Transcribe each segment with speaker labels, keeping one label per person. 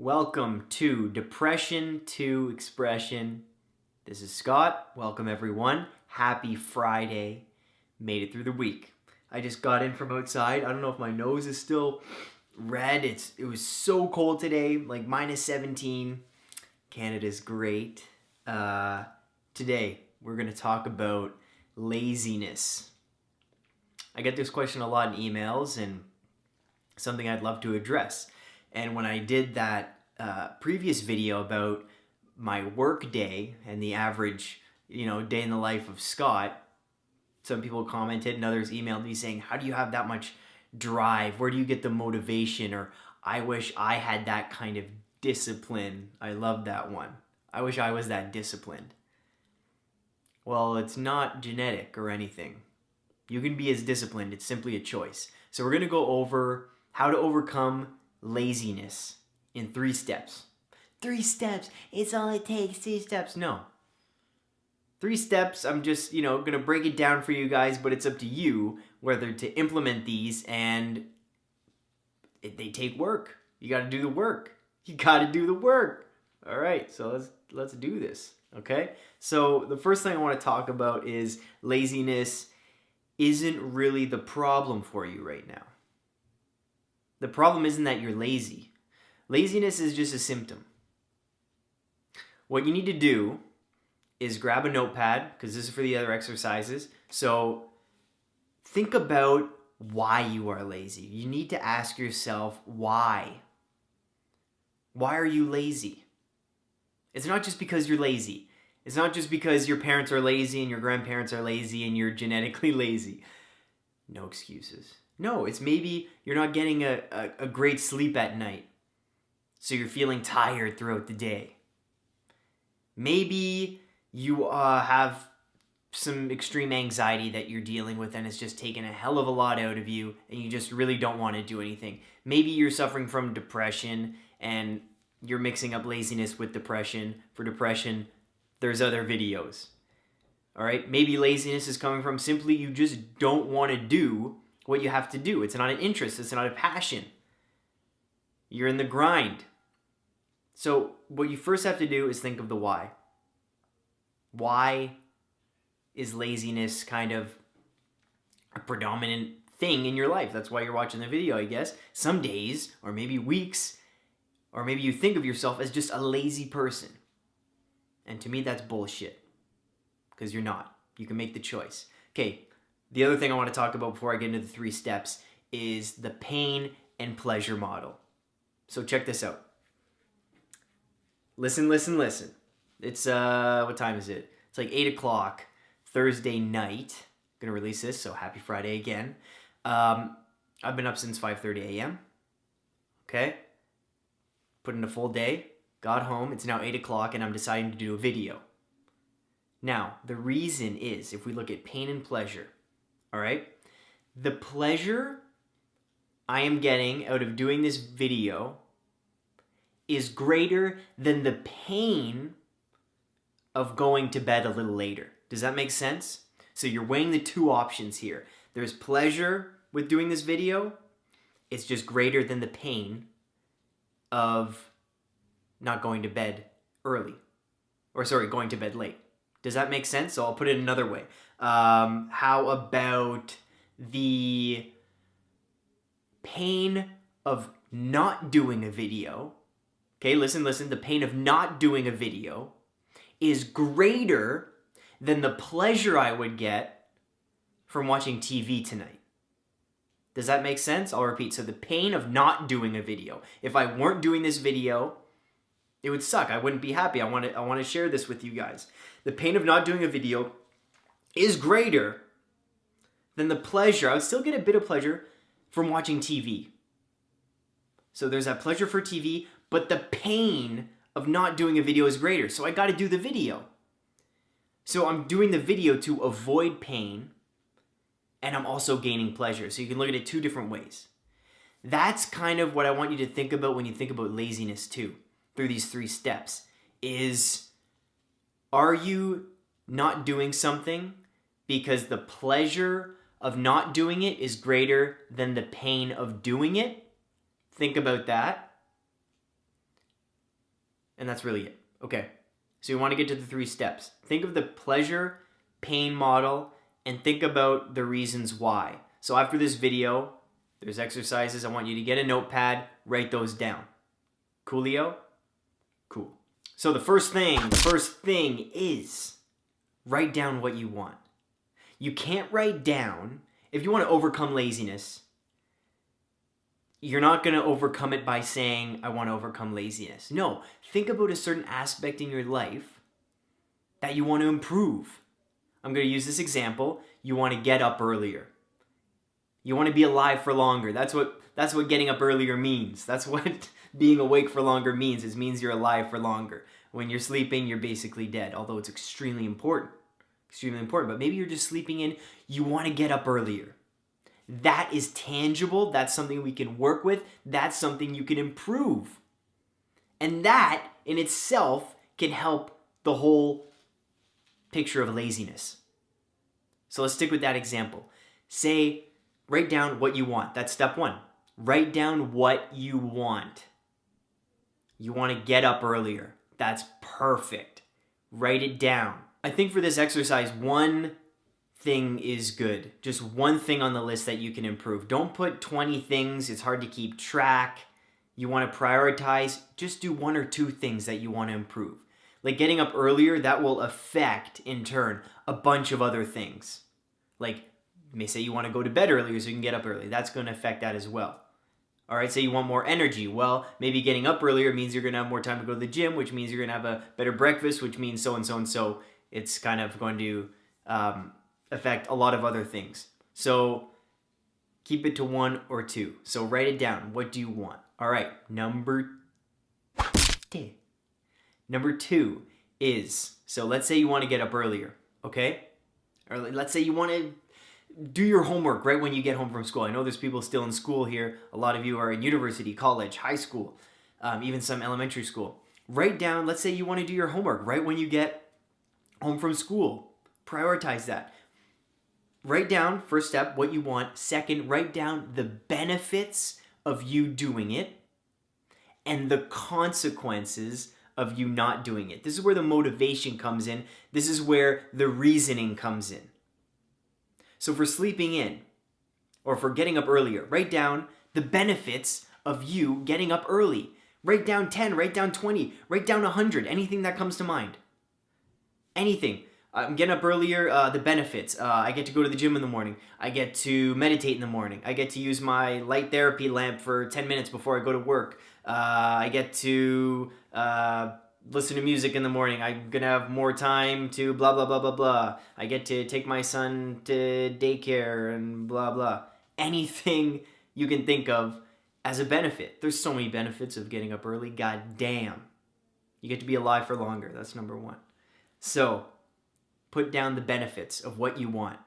Speaker 1: Welcome to Depression to Expression. This is Scott. Welcome everyone. Happy Friday. Made it through the week. I just got in from outside. I don't know if my nose is still red. It was so cold today, like -17. Canada's great. Today we're going to talk about laziness. I get this question a lot in emails and something I'd love to address. And when I did that previous video about my work day and the average, day in the life of Scott, some people commented and others emailed me saying, how do you have that much drive? Where do you get the motivation? Or I wish I had that kind of discipline. I love that one. I wish I was that disciplined. Well, it's not genetic or anything. You can be as disciplined. It's simply a choice. So we're going to go over how to overcome laziness in 3 steps. 3 steps. It's all it takes. 3 steps. No. 3 steps. I'm just, going to break it down for you guys, but it's up to you whether to implement these, and they take work. You got to do the work. You got to do the work. All right. So let's do this. Okay? So the first thing I want to talk about is laziness isn't really the problem for you right now. The problem isn't that you're lazy. Laziness is just a symptom. What you need to do is grab a notepad, because this is for the other exercises. So think about why you are lazy. You need to ask yourself why. Why are you lazy? It's not just because you're lazy. It's not just because your parents are lazy and your grandparents are lazy and you're genetically lazy. No excuses. No, it's maybe you're not getting a great sleep at night, so you're feeling tired throughout the day. Maybe you have some extreme anxiety that you're dealing with and it's just taken a hell of a lot out of you and you just really don't want to do anything. Maybe you're suffering from depression and you're mixing up laziness with depression. For depression, there's other videos. All right? Maybe laziness is coming from simply you just don't want to do what you have to do. It's not an interest. It's not a passion. You're in the grind. So what you first have to do is think of the why. Why is laziness kind of a predominant thing in your life? That's why you're watching the video, I guess. Some days, or maybe weeks, or maybe you think of yourself as just a lazy person. And to me, that's bullshit. Because you're not. You can make the choice. Okay. The other thing I want to talk about before I get into the 3 steps is the pain and pleasure model. So check this out. Listen. It's, what time is it? It's like 8 o'clock Thursday night. I'm going to release this, so happy Friday again. I've been up since 5:30 a.m. Okay? Put in a full day. Got home. It's now 8 o'clock and I'm deciding to do a video. Now, the reason is, if we look at pain and pleasure, all right? The pleasure I am getting out of doing this video is greater than the pain of going to bed a little later. Does that make sense? So you're weighing the 2 options here. There's pleasure with doing this video. It's just greater than the pain of not going to bed early. Or sorry, going to bed late. Does that make sense? So I'll put it another way. How about the pain of not doing a video? Okay, listen. The pain of not doing a video is greater than the pleasure I would get from watching TV tonight. Does that make sense? I'll repeat. So the pain of not doing a video. If I weren't doing this video, it would suck. I wouldn't be happy. I want to share this with you guys. The pain of not doing a video is greater than the pleasure. I would still get a bit of pleasure from watching TV. So there's that pleasure for TV, but the pain of not doing a video is greater. So I got to do the video. So I'm doing the video to avoid pain, and I'm also gaining pleasure. So you can look at it 2 different ways. That's kind of what I want you to think about when you think about laziness too, through these 3 steps, is, are you not doing something because the pleasure of not doing it is greater than the pain of doing it? Think about that. And that's really it. Okay. So you want to get to the 3 steps. Think of the pleasure, pain model, and think about the reasons why. So after this video, there's exercises. I want you to get a notepad, write those down. Coolio? Cool. So the first thing is write down what you want. You can't write down, if you want to overcome laziness, you're not going to overcome it by saying, I want to overcome laziness. No, think about a certain aspect in your life that you want to improve. I'm going to use this example. You want to get up earlier. You want to be alive for longer. That's what getting up earlier means. That's what being awake for longer means. It means you're alive for longer. When you're sleeping, you're basically dead, although it's extremely important. Extremely important. But maybe you're just sleeping in. You want to get up earlier. That is tangible. That's something we can work with. That's something you can improve. And that in itself can help the whole picture of laziness. So let's stick with that example. Say, write down what you want. That's step 1. Write down what you want. You want to get up earlier. That's perfect. Write it down. I think for this exercise, one thing is good. Just one thing on the list that you can improve. Don't put 20 things. It's hard to keep track. You want to prioritize. Just do 1 or 2 things that you want to improve. Like getting up earlier, that will affect, in turn, a bunch of other things. Like, you may say you want to go to bed earlier so you can get up early. That's going to affect that as well. All right, say you want more energy. Well, maybe getting up earlier means you're going to have more time to go to the gym, which means you're going to have a better breakfast, which means so and so and so. It's kind of going to affect a lot of other things. So keep it to 1 or 2. So write it down. What do you want? All right, number 2 is, so let's say you want to get up earlier, okay? Or let's say you want to do your homework right when you get home from school. I know there's people still in school here. A lot of you are in university, college, high school, even some elementary school. Write down, let's say you want to do your homework right when you get home from school. Prioritize that. Write down, first step, what you want. Second, write down the benefits of you doing it and the consequences of you not doing it. This is where the motivation comes in. This is where the reasoning comes in. So for sleeping in, or for getting up earlier, write down the benefits of you getting up early. Write down 10, write down 20, write down 100, anything that comes to mind. Anything. I'm getting up earlier, the benefits. I get to go to the gym in the morning. I get to meditate in the morning. I get to use my light therapy lamp for 10 minutes before I go to work. I get to listen to music in the morning. I'm going to have more time to blah, blah, blah, blah, blah. I get to take my son to daycare and blah, blah. Anything you can think of as a benefit. There's so many benefits of getting up early. God damn. You get to be alive for longer. That's number 1. So, put down the benefits of what you want.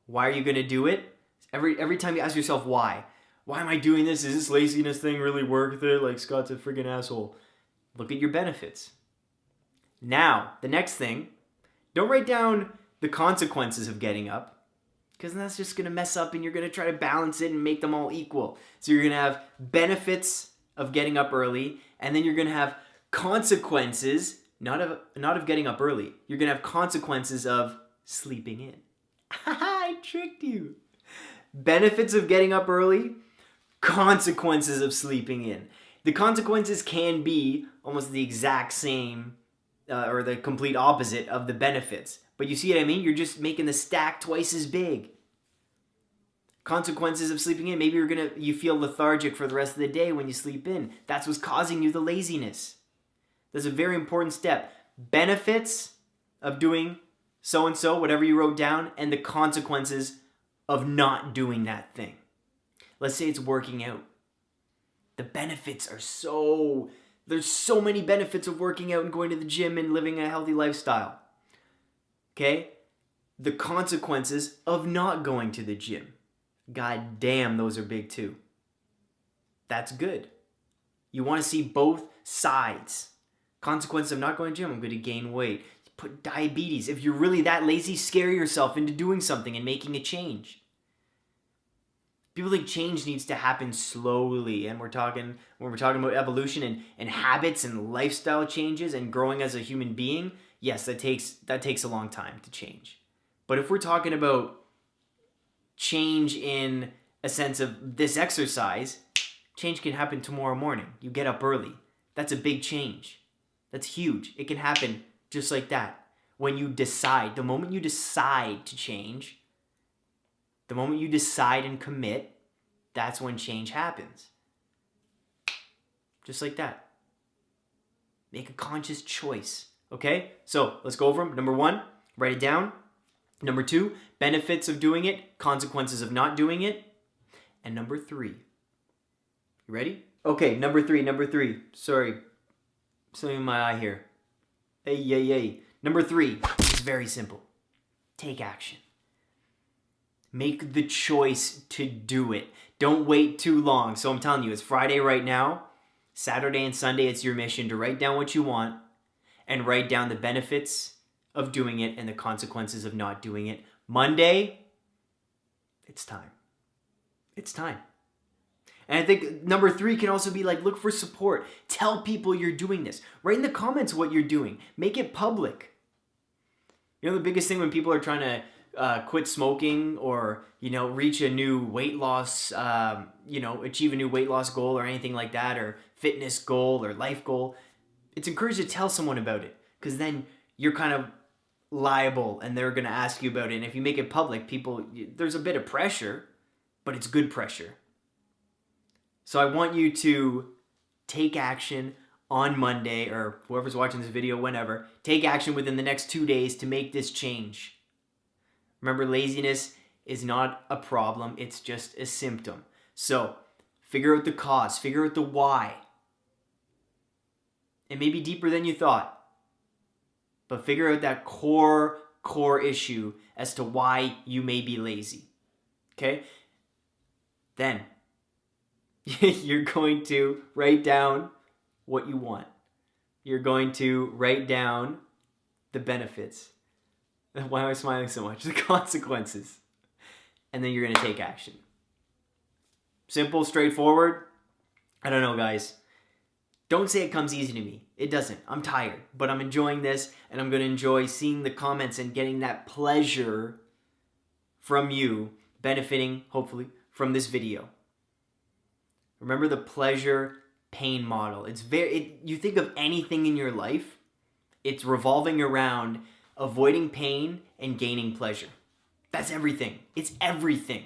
Speaker 1: Why are you going to do it? Every time you ask yourself why. Why am I doing this? Is this laziness thing really worth it? Like Scott's a friggin' asshole. Look at your benefits. Now, the next thing, don't write down the consequences of getting up, because that's just going to mess up and you're going to try to balance it and make them all equal. So you're going to have benefits of getting up early, and then you're going to have consequences not of getting up early. You're going to have consequences of sleeping in. I tricked you. Benefits of getting up early, consequences of sleeping in. The consequences can be almost the exact same or the complete opposite of the benefits. But you see what I mean? You're just making the stack twice as big. Consequences of sleeping in. Maybe you feel lethargic for the rest of the day when you sleep in. That's what's causing you the laziness. That's a very important step. Benefits of doing so-and-so, whatever you wrote down, and the consequences of not doing that thing. Let's say it's working out. The benefits are there's so many benefits of working out and going to the gym and living a healthy lifestyle. Okay? The consequences of not going to the gym. God damn, those are big too. That's good. You want to see both sides. Consequences of not going to the gym, I'm going to gain weight. Put diabetes. If you're really that lazy, scare yourself into doing something and making a change. People think change needs to happen slowly, and when we're talking about evolution and habits and lifestyle changes and growing as a human being, yes, that takes a long time to change. But if we're talking about change in a sense of this exercise, change can happen tomorrow morning. You get up early. That's a big change. That's huge. It can happen just like that. When you decide, the moment you decide to change, the moment you decide and commit, that's when change happens. Just like that. Make a conscious choice. Okay? So let's go over them. Number 1, write it down. Number 2, benefits of doing it, consequences of not doing it. And number 3. You ready? Okay, number three. Sorry. Something in my eye here. Hey. Number 3 is very simple. Take action. Make the choice to do it. Don't wait too long. So I'm telling you, it's Friday right now. Saturday and Sunday, it's your mission to write down what you want and write down the benefits of doing it and the consequences of not doing it. Monday, it's time. It's time. And I think number 3 can also be like, look for support. Tell people you're doing this. Write in the comments what you're doing. Make it public. You know, the biggest thing when people are trying to quit smoking or, reach a new weight loss, achieve a new weight loss goal or anything like that, or fitness goal or life goal, it's encouraged to tell someone about it, because then you're kind of liable and they're going to ask you about it. And if you make it public, there's a bit of pressure, but it's good pressure. So I want you to take action on Monday, or whoever's watching this video, whenever. Take action within the next 2 days to make this change. Remember, laziness is not a problem. It's just a symptom. So figure out the cause. Figure out the why. It may be deeper than you thought, but figure out that core issue as to why you may be lazy. Okay? Then you're going to write down what you want. You're going to write down the benefits. Why am I smiling so much? The consequences. And then you're going to take action. Simple, straightforward. I don't know, guys. Don't say it comes easy to me. It doesn't. I'm tired, but I'm enjoying this, and I'm going to enjoy seeing the comments and getting that pleasure from you, benefiting, hopefully, from this video. Remember the pleasure pain model. You think of anything in your life, it's revolving around avoiding pain and gaining pleasure. That's everything. It's everything.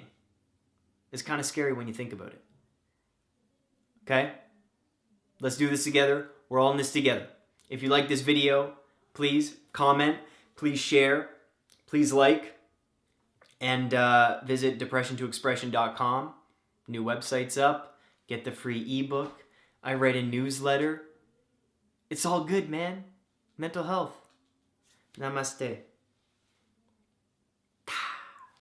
Speaker 1: It's kind of scary when you think about it. Okay? Let's do this together. We're all in this together. If you like this video, please comment, please share, please like, and visit depressiontoexpression.com. New website's up. Get the free ebook. I write a newsletter. It's all good, man. Mental health. Namaste.